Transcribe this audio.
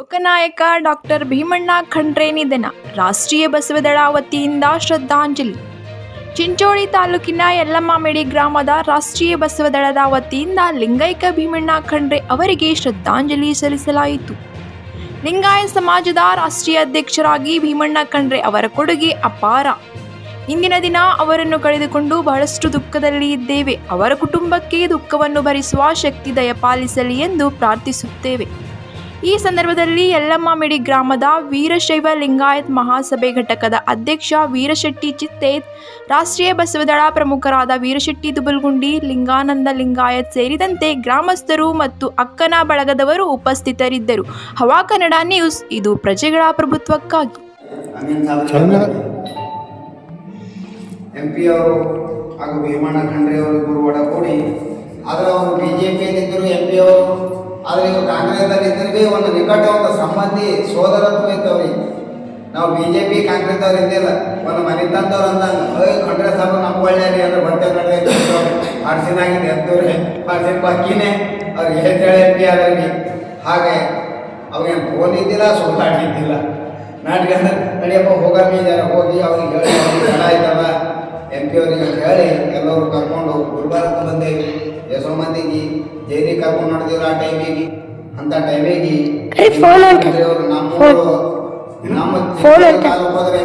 ಲೋಕನಾಯಕ doctor Bhimanna Khandre ನಿಧನ. ರಾಷ್ಟ್ರೀಯ ಬಸವದಳ ವತಿಯಿಂದ ಶ್ರದ್ಧಾಂಜಲಿ. ಚಿಂಚೋಳಿ ತಾಲೂಕಿನ ಯಲ್ಲಮ್ಮಮೇಡಿ ಗ್ರಾಮದ ರಾಷ್ಟ್ರೀಯ ಬಸವದಳದ ವತಿಯಿಂದ ಲಿಂಗೈಕ ಭೀಮಣ್ಣ ಖಂಡ್ರೆ ಅವರಿಗೆ ಶ್ರದ್ಧಾಂಜಲಿ ಸಲ್ಲಿಸಲಾಯಿತು. ಲಿಂಗಾಯತ ಸಮಾಜದ ರಾಷ್ಟ್ರೀಯ ಅಧ್ಯಕ್ಷರಾಗಿ ಭೀಮಣ್ಣ ಖಂಡ್ರೆ ಅವರ ಕೊಡುಗೆ ಅಪಾರ. ಇಂದಿನ ದಿನ ಅವರನ್ನು ಕಳೆದುಕೊಂಡು ಬಹಳಷ್ಟು ದುಃಖದಲ್ಲಿ ಇದ್ದೇವೆ. ಅವರ ಕುಟುಂಬಕ್ಕೆ ದುಃಖವನ್ನು ಭರಿಸುವ ಶಕ್ತಿ ದಯಪಾಲಿಸಲಿ ಎಂದು ಪ್ರಾರ್ಥಿಸುತ್ತೇವೆ. ಈ ಸಂದರ್ಭದಲ್ಲಿ ಯಲ್ಲಮ್ಮಮೇಡಿ ಗ್ರಾಮದ ವೀರಶೈವ ಲಿಂಗಾಯತ್ ಮಹಾಸಭೆ ಘಟಕದ ಅಧ್ಯಕ್ಷ ವೀರಶೆಟ್ಟಿ ಚಿತ್ತೇತ್, ರಾಷ್ಟ್ರೀಯ ಬಸವದಳ ಪ್ರಮುಖರಾದ ವೀರಶೆಟ್ಟಿ ದುಬಲ್ಗುಂಡಿ, ಲಿಂಗಾನಂದ ಲಿಂಗಾಯತ್ ಸೇರಿದಂತೆ ಗ್ರಾಮಸ್ಥರು ಮತ್ತು ಅಕ್ಕನ ಬಳಗದವರು ಉಪಸ್ಥಿತರಿದ್ದರು. ಹವಾ ಕನ್ನಡ ನ್ಯೂಸ್, ಇದು ಪ್ರಜೆಗಳ ಪ್ರಭುತ್ವಕ್ಕಾಗಿ. MP ಅವರು ಹಾಗೂ ಭೀಮಣ್ಣ ಖಂಡ್ರೆ ಅವರು ಇಬ್ಬರು ಒಡಗೂಡಿ, ಆದರೆ ಅವರು BJPಯಲ್ಲಿದ್ದರು MP ಅವರು, ಆದರೆ ಇವರು ಕಾಂಗ್ರೆಸ್ದಲ್ಲಿದ್ದರೆ ಒಂದು ನಿಕಟ ಒಂದು ಸಂಬಂಧಿ ಸೋದರತ್ವ ಇದ್ದವ್ರಿ. ನಾವು BJP ಕಾಂಗ್ರೆಸ್ದವ್ರು ಇದ್ದಿಲ್ಲ, ಒಂದು ಮನೆ ತಂದವ್ರು ಅಂದಂಗೆ ಖಂಡ್ರೆ ಸಾಬ್ ನಮ್ಮ ಒಳ್ಳೆಯರಿ ಅಂದ್ರೆ ಬಟ್ಟೆ ಕಡೆ ಅರ್ಸಿನಾಗಿದೆ ಎದ್ದವ್ರೆ ಅರ್ಸಿನ ಬಾಕಿನೇ ಅವ್ರಿಗೆ ಹೇಳ್ತೇಳೆ MP ಆದ್ರಿ. ಹಾಗೆ ಅವ್ರಿಗೆ ಫೋನ್ ಇದ್ದಿಲ್ಲ, ಸುತ್ತಾಡಿದ್ದಿಲ್ಲ. ನಾಟಕ ನಡಿಯಪ್ಪ ಹೋಗಿ ಜನ ಹೋಗಿ ಅವ್ರಿಗೆ ಹೇಳಿ ಜನ ಆಯ್ತಲ್ಲ MP ಅವರಿಗೆ ಹೇಳಿ ಎಲ್ಲರೂ ಕರ್ಕೊಂಡು ಗುಲ್ಬರ್ಗಕ್ಕೆ ಬಂದೇವಿ. ಎಷ್ಟೋ ಮಂದಿಗೆ ಜೈಲಿಗೆ ಕರ್ಕೊಂಡು ನಡೆದಿವ್ರು. ಆ ಟೈಮಿಗೆ ಅಂತ ಟೈಮಿಗೆ ನಮ್ಮ ತಾಲೂಕು ಹೋದ್ರೆ